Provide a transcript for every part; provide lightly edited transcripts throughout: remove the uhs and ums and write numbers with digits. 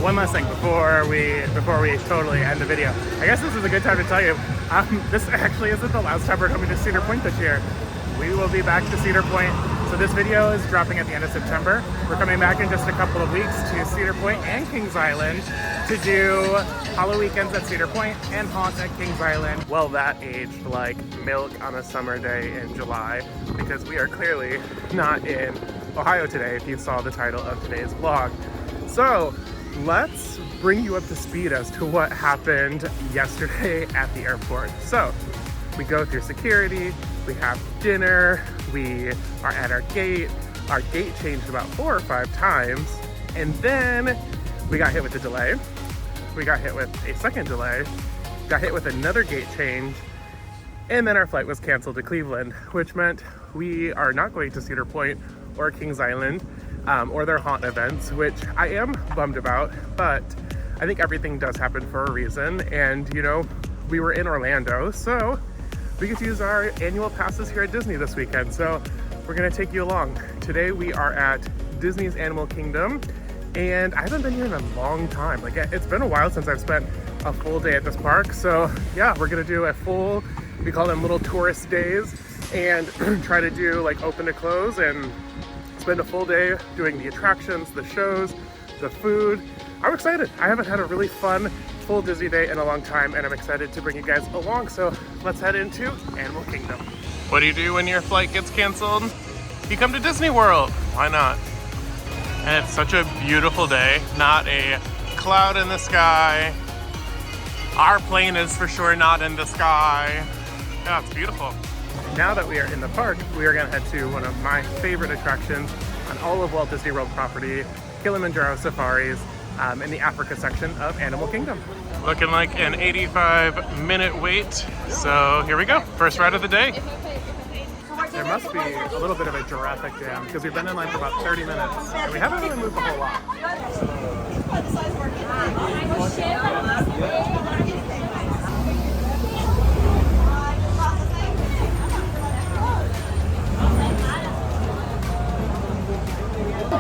one last thing before we totally end the video. I guess this is a good time to tell you, this actually isn't the last time we're coming to Cedar Point this year. We will be back to Cedar Point. So this video is dropping at the end of September. We're coming back in just a couple of weeks to Cedar Point and Kings Island to do Hollow Weekends at Cedar Point and Haunt at Kings Island. Well, that aged like milk on a summer day in July, because we are clearly not in Ohio today, if you saw the title of today's vlog. So let's bring you up to speed as to what happened yesterday at the airport. So we go through security, we have dinner, we are at our gate. Our gate changed about 4 or 5 times, and then we got hit with a delay. We got hit with a second delay, got hit with another gate change, and then our flight was canceled to Cleveland, which meant we are not going to Cedar Point or Kings Island or their haunt events, which I am bummed about, but I think everything does happen for a reason. And you know, we were in Orlando, so we get to use our annual passes here at Disney this weekend. So we're gonna take you along. Today we are at Disney's Animal Kingdom, and I haven't been here in a long time. Like, it's been a while since I've spent a full day at this park. So yeah, we're gonna do a full, we call them little tourist days, and try to do like open to close and spend a full day doing the attractions, the shows, the food. I'm excited. I haven't had a really fun full Disney day in a long time, and I'm excited to bring you guys along. So let's head into Animal Kingdom. What do you do when your flight gets canceled? You come to Disney World. Why not? And it's such a beautiful day. Not a cloud in the sky. Our plane is for sure not in the sky. Yeah, it's beautiful. Now that we are in the park, we are gonna head to one of my favorite attractions on all of Walt Disney World property, Kilimanjaro Safaris, in the Africa section of Animal Kingdom. Looking like an 85-minute wait, so here we go. First ride of the day. There must be a little bit of a giraffic jam because we've been in line for about 30 minutes and we haven't really moved a whole lot.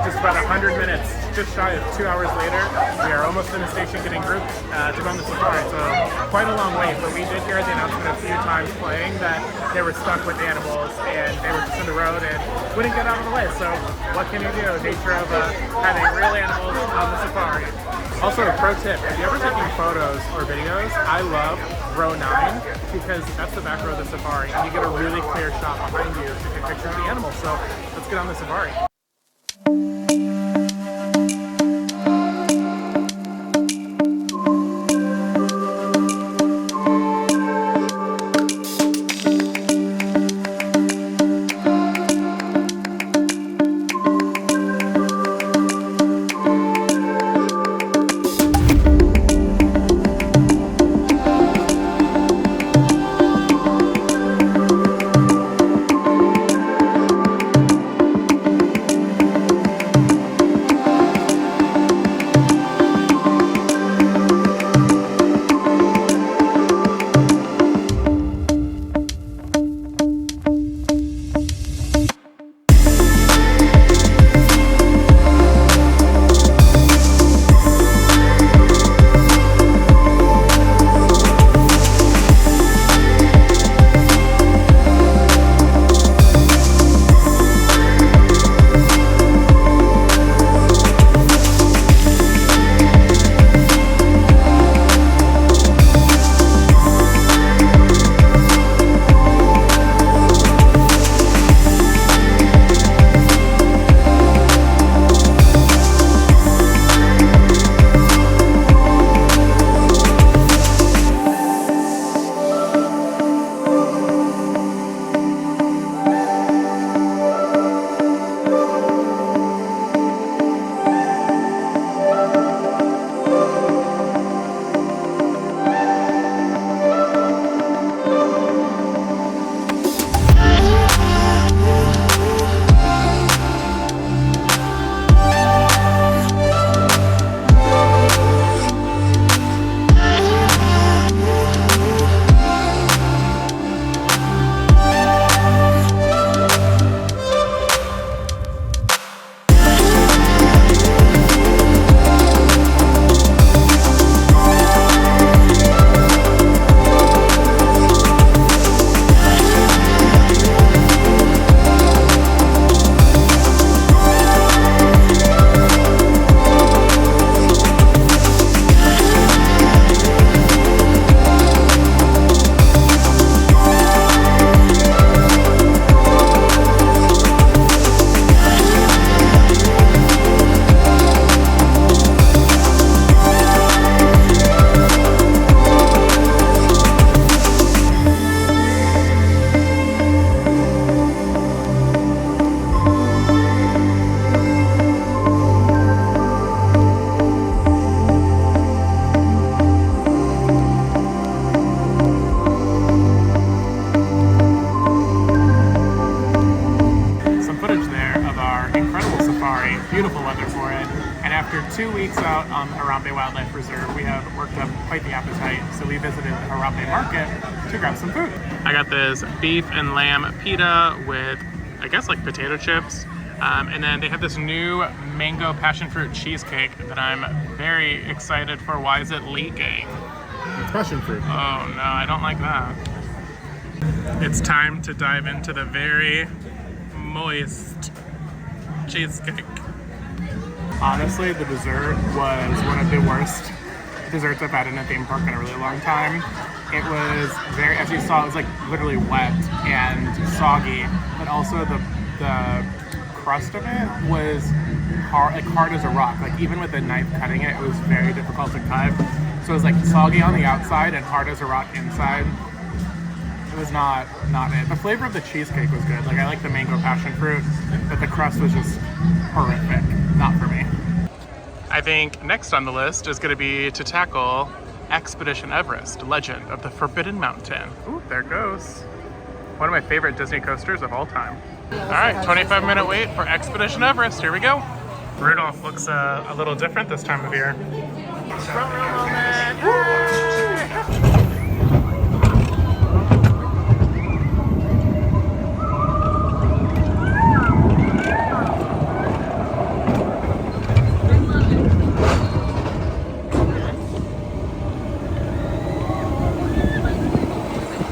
Just about 100 minutes, just shy of 2 hours later, we are almost in the station getting grouped to go on the safari. So quite a long wait, but we did hear the announcement a few times playing that they were stuck with animals and they were just in the road and wouldn't get out of the way. So what can you do? Nature of having real animals on the safari. Also, a pro tip, if you're ever taking photos or videos, I love row 9 because that's the back row of the safari and you get a really clear shot behind you to take pictures of the animals. So let's get on the safari. 2 weeks out on the Harambe Wildlife Reserve, we have worked up quite the appetite, so we visited the Harambe Market to grab some food. I got this beef and lamb pita with, I guess, like potato chips. And then they have this new mango passion fruit cheesecake that I'm very excited for. Why is it leaking? It's passion fruit. Oh no, I don't like that. It's time to dive into the very moist cheesecake. Honestly, the dessert was one of the worst desserts I've had in a theme park in a really long time. It was very, as you saw, it was like literally wet and soggy, but also the crust of it was hard as a rock. Like even with a knife cutting it, it was very difficult to cut. So it was like soggy on the outside and hard as a rock inside. It was not it. The flavor of the cheesecake was good. Like I like the mango passion fruit, but the crust was just horrific. Not for me. I think next on the list is going to be to tackle Expedition Everest, Legend of the Forbidden Mountain. Ooh, there it goes. One of my favorite Disney coasters of all time. All right, 25-minute wait for Expedition Everest. Here we go. Rudolph looks a little different this time of year. Front row moment.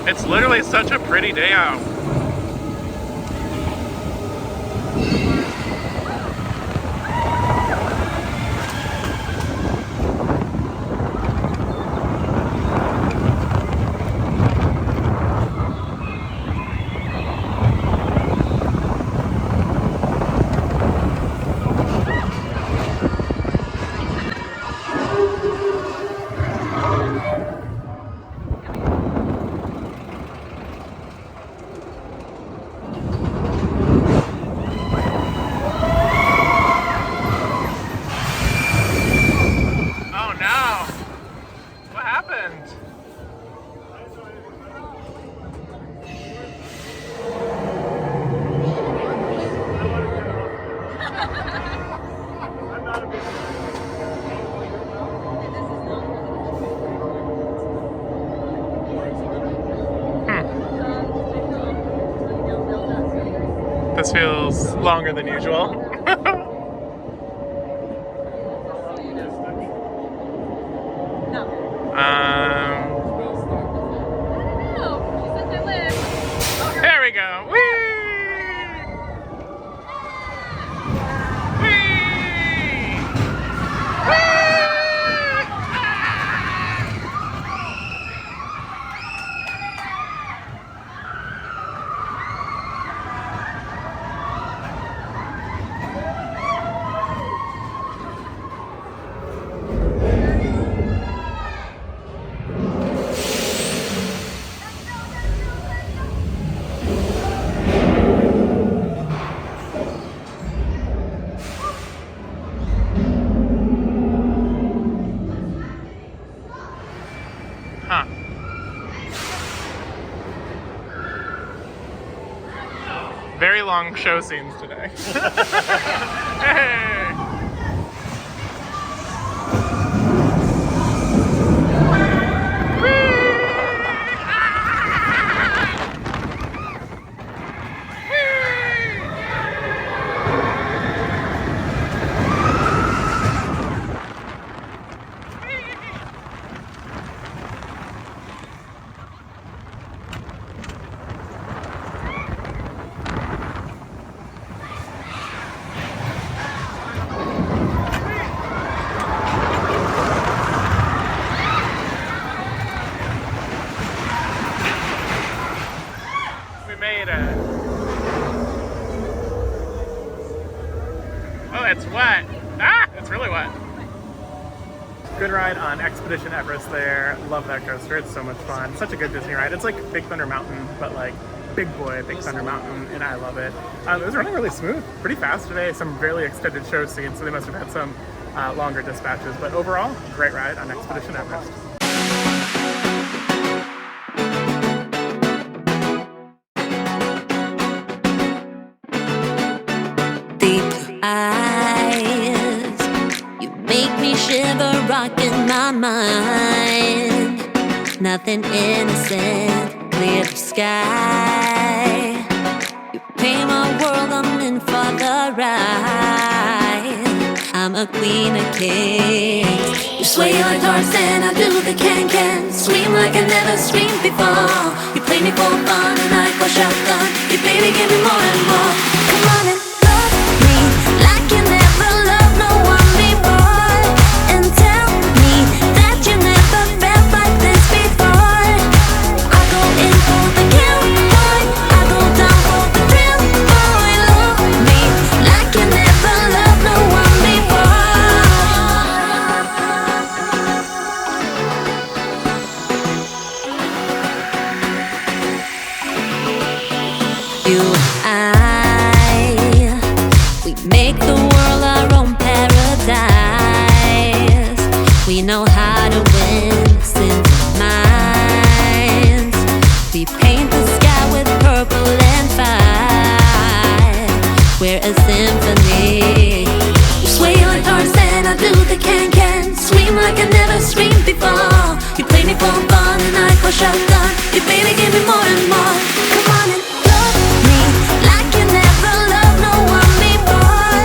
It's literally such a pretty day out. This feels longer than usual. There we go. Whee! Huh. Very long show scenes today. Hey! Oh, it's wet. Ah, it's really wet. Good ride on Expedition Everest there. Love that coaster. It's so much fun. Such a good Disney ride. It's like Big Thunder Mountain, but like big boy Big Thunder Mountain, and I love it. It was running really smooth, pretty fast today. Some really extended show scenes, so they must have had some longer dispatches. But overall, great ride on Expedition Everest. Deep eyes, you made nothing innocent, clear the sky. You paint my world, I'm in for the ride. I'm a queen of kings. You sway like Tarzan, I do the can-can. Scream like I never screamed before. You play me for fun and I go shotgun. You baby give me more and more. Come on and love me like you never loved no one before. And tell me that you never felt like this before. I go in for the kill, boy. I go down for the thrill, boy. Love me like you never loved no one before. You and I, we make the world our own paradise. We know how to win simple minds. We paint the sky with purple and fire. We're a symphony. You sway like Tarzan, I do the can-can. Scream like I never screamed before. You play me for fun and I go shotgun. You baby give me more and more. Come on and love me like you never loved no one before.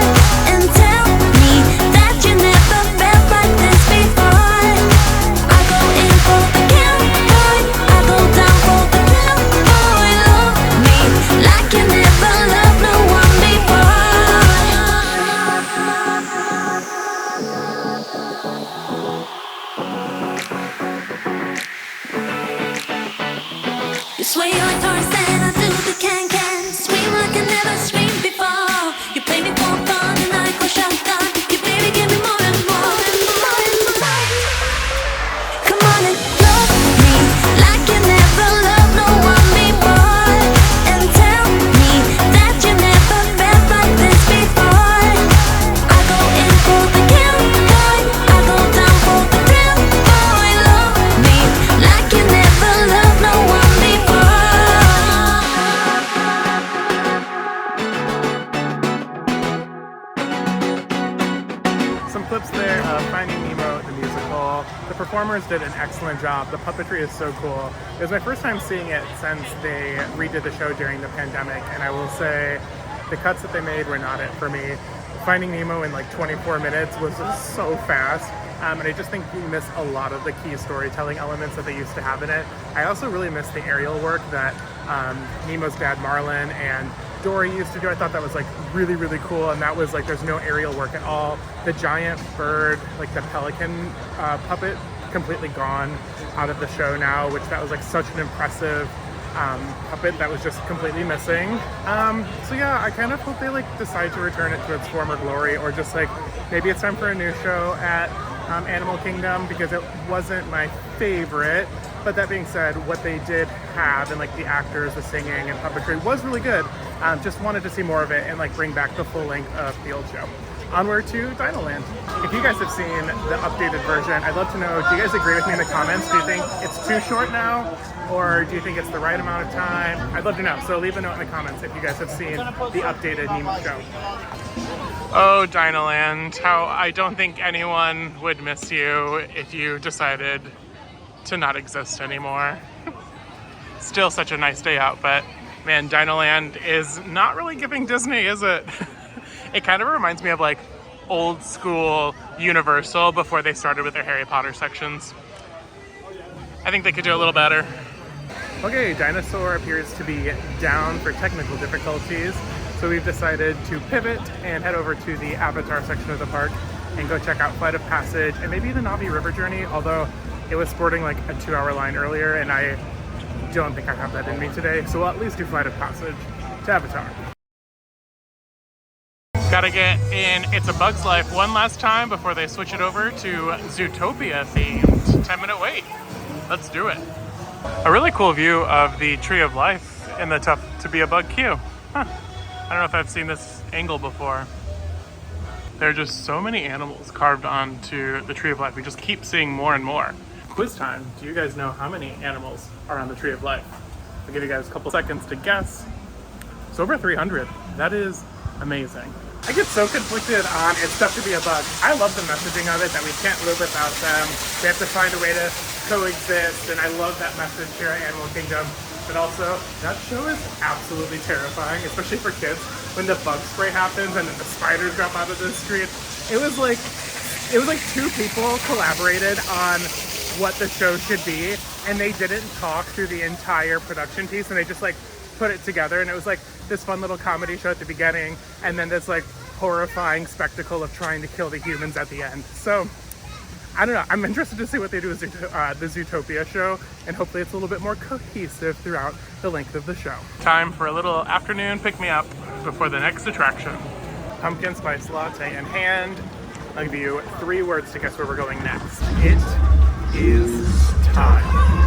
And tell me that you never felt like this before. I go in for the kill, boy. I go down for the thrill, boy. Love me like you never loved no one before. You sway like Tarzan, I do the can-can. Scream like I never screamed before. You play me for fun and I go shotgun. You baby give me more and more and more and more. Come on and love me like you never loved no one before. And tell me that you never felt like this before. I go in for the kill, boy. I go down for the thrill, boy. Love me like you never loved no one before. Some clips there of Finding Nemo, the musical. The performers did an excellent job. The puppetry is so cool. It was my first time seeing it since they redid the show during the pandemic, and I will say the cuts that they made were not it for me. Finding Nemo in like 24 minutes was just so fast. And I just think you miss a lot of the key storytelling elements that they used to have in it. I also really miss the aerial work that Nemo's dad Marlin and Dory used to do. I thought that was like really, really cool, and that was like there's no aerial work at all. The giant bird, like the pelican puppet, completely gone out of the show now, which that was like such an impressive puppet that was just completely missing. So yeah, I kind of hope they like decide to return it to its former glory, or just like maybe it's time for a new show at Animal Kingdom, because it wasn't my favorite. But that being said, what they did have, and like the actors, the singing and puppetry was really good. Just wanted to see more of it and like bring back the full length of the old show. Onward to Dinoland. If you guys have seen the updated version, I'd love to know, do you guys agree with me in the comments? Do you think it's too short now? Or do you think it's the right amount of time? I'd love to know. So leave a note in the comments if you guys have seen the updated Nemo show. Oh, Dinoland, how I don't think anyone would miss you if you decided to not exist anymore. Still such a nice day out, but man, Dinoland is not really giving Disney, is it? It kind of reminds me of like old school Universal before they started with their Harry Potter sections. I think they could do a little better. Okay, Dinosaur appears to be down for technical difficulties, so we've decided to pivot and head over to the Avatar section of the park and go check out Flight of Passage and maybe the Na'vi River Journey, although it was sporting like a 2-hour line earlier and I don't think I have that in me today, so we'll at least do Flight of Passage to Avatar. Gotta get in It's a Bug's Life one last time before they switch it over to Zootopia themed 10-minute wait. Let's do it. A really cool view of the Tree of Life in the Tough to Be a Bug queue. Huh. I don't know if I've seen this angle before. There are just so many animals carved onto the Tree of Life. We just keep seeing more and more. Quiz time. Do you guys know how many animals are on the Tree of Life? I'll give you guys a couple seconds to guess. It's over 300. That is amazing. I get so conflicted on It's Tough to Be a Bug. I love the messaging of it, that we can't live without them. We have to find a way to coexist, and I love that message here at Animal Kingdom. But also, that show is absolutely terrifying, especially for kids, when the bug spray happens and then the spiders drop out of the screen. It was like two people collaborated on what the show should be, and they didn't talk through the entire production piece, and they just like put it together, and it was like this fun little comedy show at the beginning, and then this like horrifying spectacle of trying to kill the humans at the end. So I don't know, I'm interested to see what they do with the Zootopia show, and hopefully it's a little bit more cohesive throughout the length of the show. Time for a little afternoon pick-me-up before the next attraction. Pumpkin spice latte in hand. I'll give you 3 words to guess where we're going next. It is time.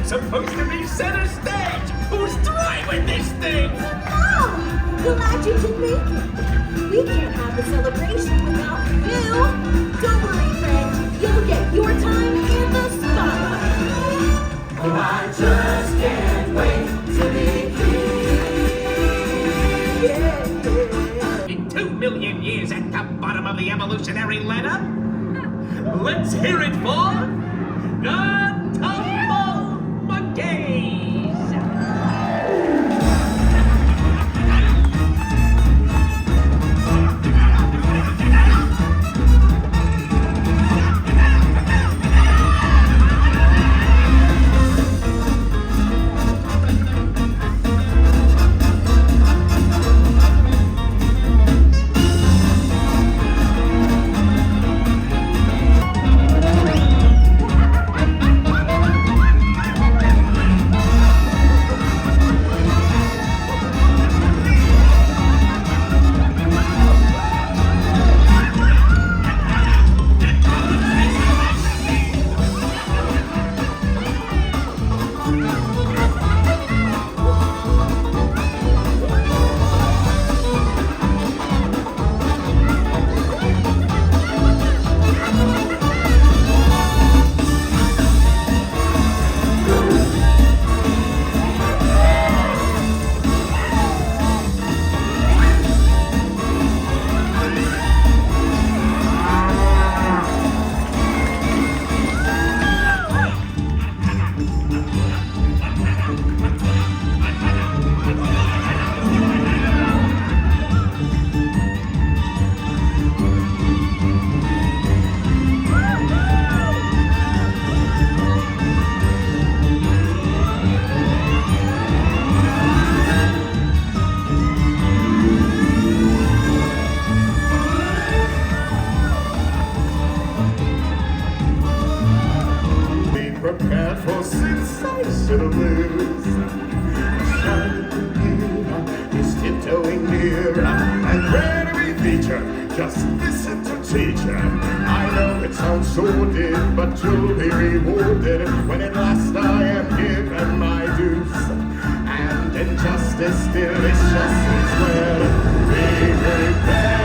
Supposed to be center stage! Who's driving this thing? Mom! Glad you can make it. We can't have the celebration without you. Don't worry, friend. You'll get your time in the spotlight. Oh, I just can't wait to be king. In 2 million years at the bottom of the evolutionary ladder, let's hear it for the Just listen to teacher. I know it sounds sordid, but you'll be rewarded when at last I am given my dues. And injustice delicious is well. Be prepared.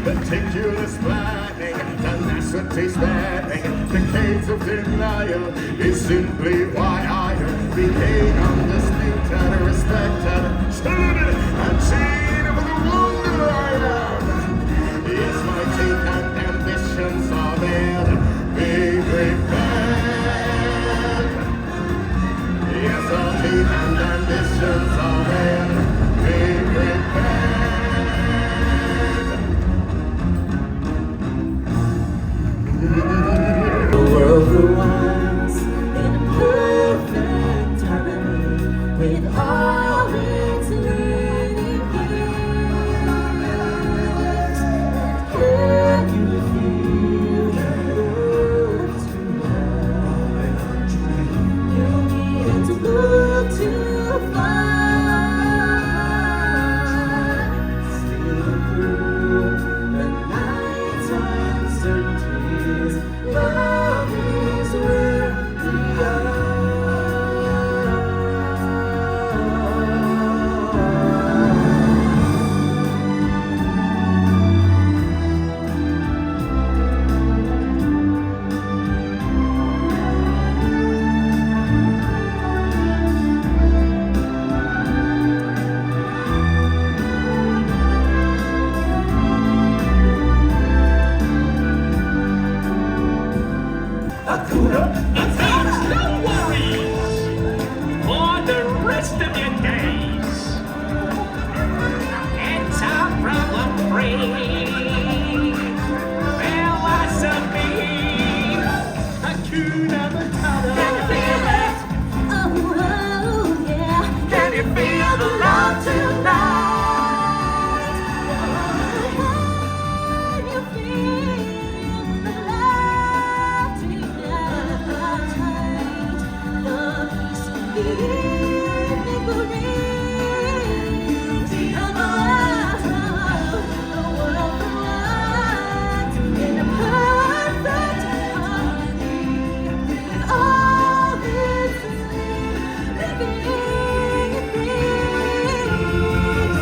Meticulous planning, tenacity spanning, decades of denial is simply why I became undisputed, respected, studied, and seen for the wonder I am. Yes, my teeth and ambitions are there. Be prepared. with all its living things. And can you feel the love tonight? You need to look to find. Still through the night's uncertainties, love is where we are. Hakuna Matata! No worries for the rest of your days. It's a problem-free philosophy. Hakuna Matata. Oh, yeah. Can you feel the love tonight? Can you feel the love tonight? The peace, the evening brings, the world around in a perfect harmony with all its living things.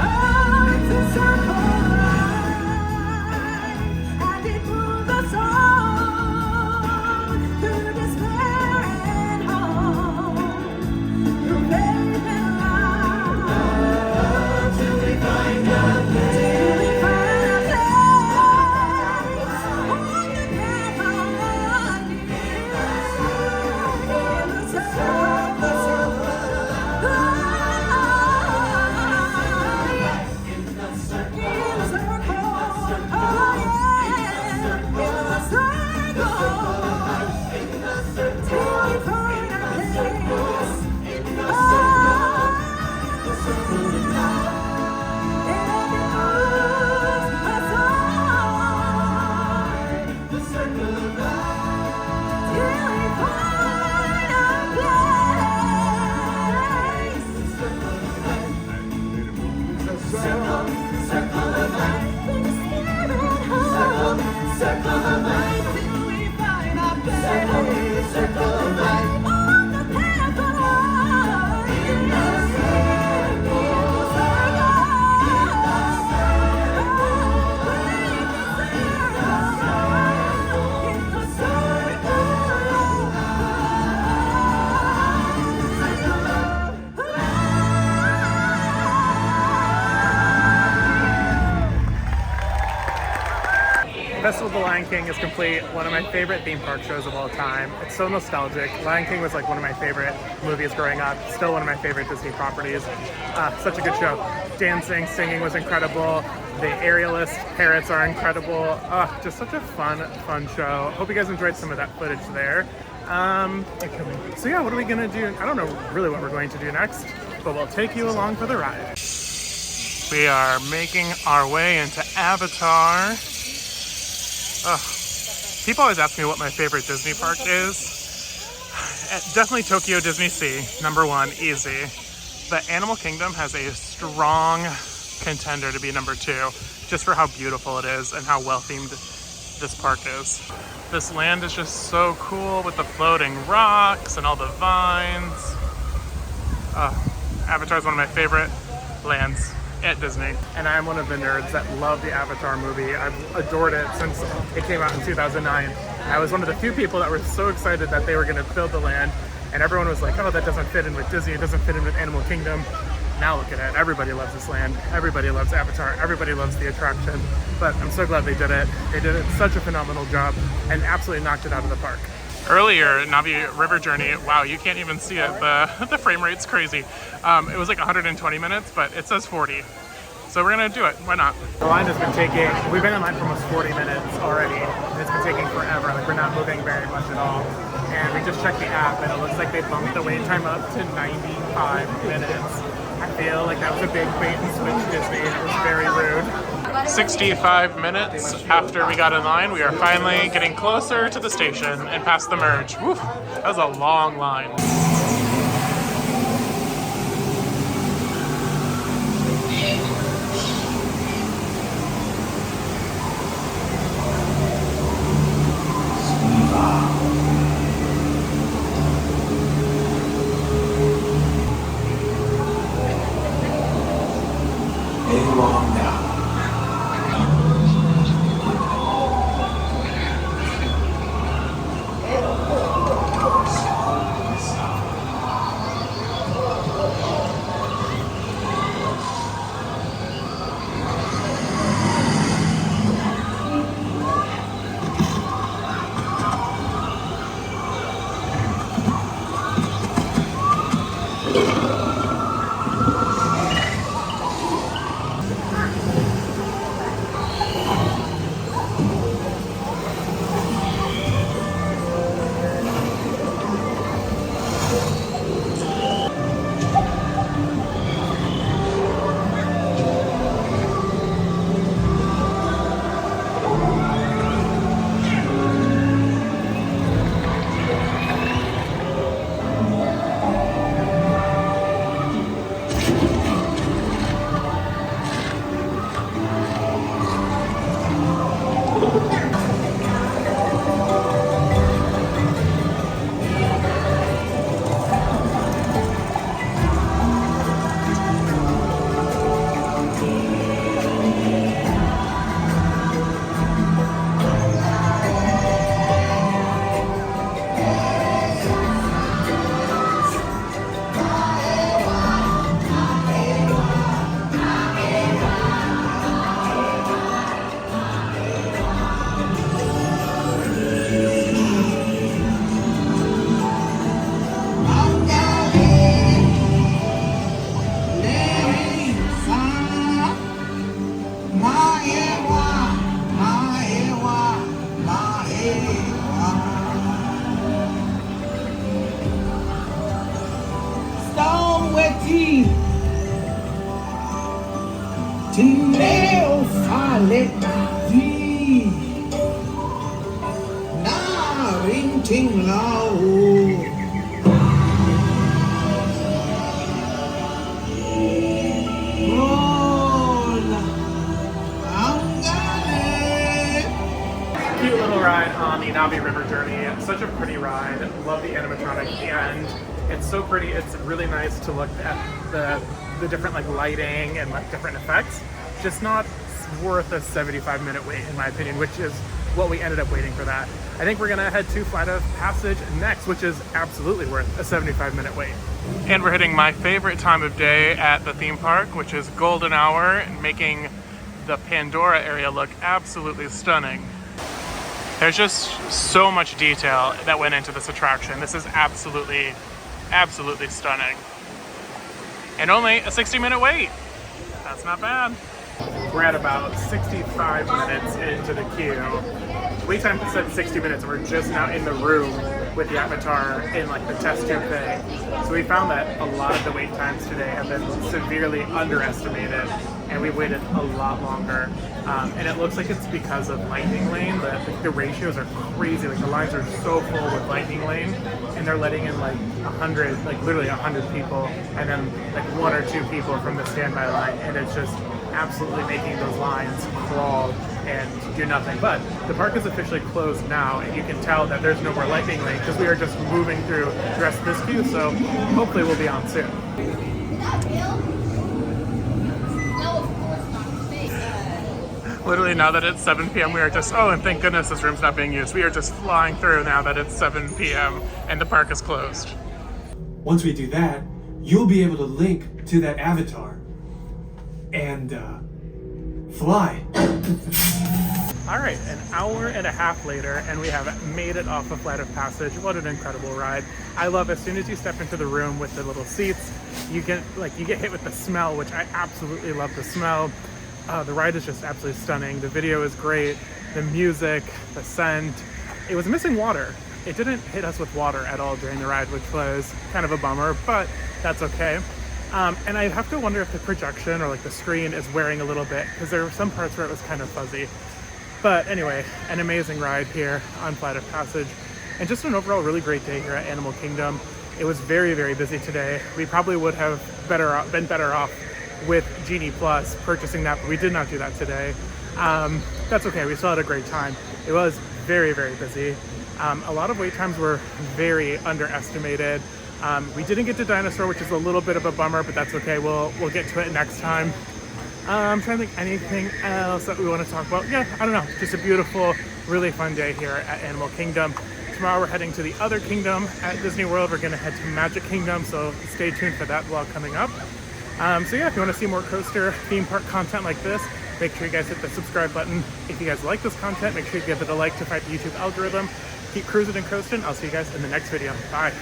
Oh, it's a circle life, and it moves us on through despair and hope, through faith and love, till we find a place, till we find a place on the path of in the Festival of the Lion King is complete. One of my favorite theme park shows of all time. It's so nostalgic. Lion King was like one of my favorite movies growing up. Still one of my favorite Disney properties. Such a good show. Dancing, singing was incredible. The aerialist parrots are incredible. Just such a fun show. Hope you guys enjoyed some of that footage there. So yeah, what are we gonna do? I don't know really what we're going to do next, but we'll take you along for the ride. We are making our way into Avatar. People always ask me what my favorite Disney park is. Definitely Tokyo Disney Sea, #1, easy. But Animal Kingdom has a strong contender to be #2, just for how beautiful it is and how well themed this park is. This land is just so cool with the floating rocks and all the vines. Avatar is one of my favorite lands at Disney, and I'm one of the nerds that love the Avatar movie. I've adored it since it came out in 2009. I was one of the few people that were so excited that they were going to build the land, and everyone was like, oh, that doesn't fit in with Disney, it doesn't fit in with Animal Kingdom. Now look at it, everybody loves this land, everybody loves Avatar, everybody loves the attraction, but I'm so glad they did it. They did it such a phenomenal job and absolutely knocked it out of the park. Earlier, Navi River Journey, wow, you can't even see it. The frame rate's crazy. It was like 120 minutes, but it says 40. So we're gonna do it, why not? The line has been taking, we've been in line for almost 40 minutes already. And it's been taking forever, like we're not moving very much at all. and we just checked the app, and it looks like they bumped the wait time up to 95 minutes. I feel like that was a big bait and switch Disney, and it was very rude. 65 minutes after we got in line, we are finally getting closer to the station and past the merge. Woof, that was a long line. Cute little ride on the Navi River journey. Such a pretty ride. Love the animatronic at the end. It's so pretty. It's really nice to look at the different like lighting and like different effects. Just not worth a 75-minute wait in my opinion, which is what we ended up waiting for that. I think we're gonna head to Flight of Passage next, which is absolutely worth a 75-minute wait. And we're hitting my favorite time of day at the theme park, which is golden hour, and making the Pandora area look absolutely stunning. There's just so much detail that went into this attraction. This is absolutely stunning. And only a 60-minute wait. That's not bad. We're at about 65 minutes into the queue. Wait time said 60 minutes, and we're just now in the room with the Avatar in like the test tube thing. So we found that a lot of the wait times today have been severely underestimated, and we waited a lot longer. And it looks like it's because of Lightning Lane. The ratios are crazy. Like the lines are so full with Lightning Lane, and they're letting in like 100, like literally 100 people, and then like 1 or 2 people from the standby line, and it's just absolutely making those lines crawl and do nothing. But the park is officially closed now, and you can tell that there's no more Lightning Lane because we are just moving through the rest of this queue, so hopefully we'll be on soon. Literally now that it's 7 p.m. we are just, oh, and thank goodness this room's not being used. We are just flying through now that it's 7 p.m. and the park is closed. Once we do that, you'll be able to link to that avatar and fly. All right, an hour and a half later, and we have made it off of Flight of Passage. What an incredible ride. I love as soon as you step into the room with the little seats, you get hit with the smell, which I absolutely love the smell. The ride is just absolutely stunning. The video is great. The music, the scent. It was missing water. it didn't hit us with water at all during the ride, which was kind of a bummer, but that's okay. And I have to wonder if the projection or like the screen is wearing a little bit, because there were some parts where it was kind of fuzzy. But anyway, an amazing ride here on Flight of Passage, and just an overall really great day here at Animal Kingdom. It was very, very busy today. We probably would have been better off with Genie Plus purchasing that, but we did not do that today. That's okay, we still had a great time. It was very, very busy. A lot of wait times were very underestimated. We didn't get to Dinosaur, which is a little bit of a bummer, but that's okay. We'll get to it next time. I'm trying to think anything else that we want to talk about. Yeah, I don't know. Just a beautiful, really fun day here at Animal Kingdom. Tomorrow we're heading to the other kingdom at Disney World. We're going to head to Magic Kingdom, so stay tuned for that vlog coming up. So yeah, if you want to see more coaster theme park content like this, make sure you guys hit the subscribe button. If you guys like this content, make sure you give it a like to fight the YouTube algorithm. Keep cruising and coasting. I'll see you guys in the next video. Bye.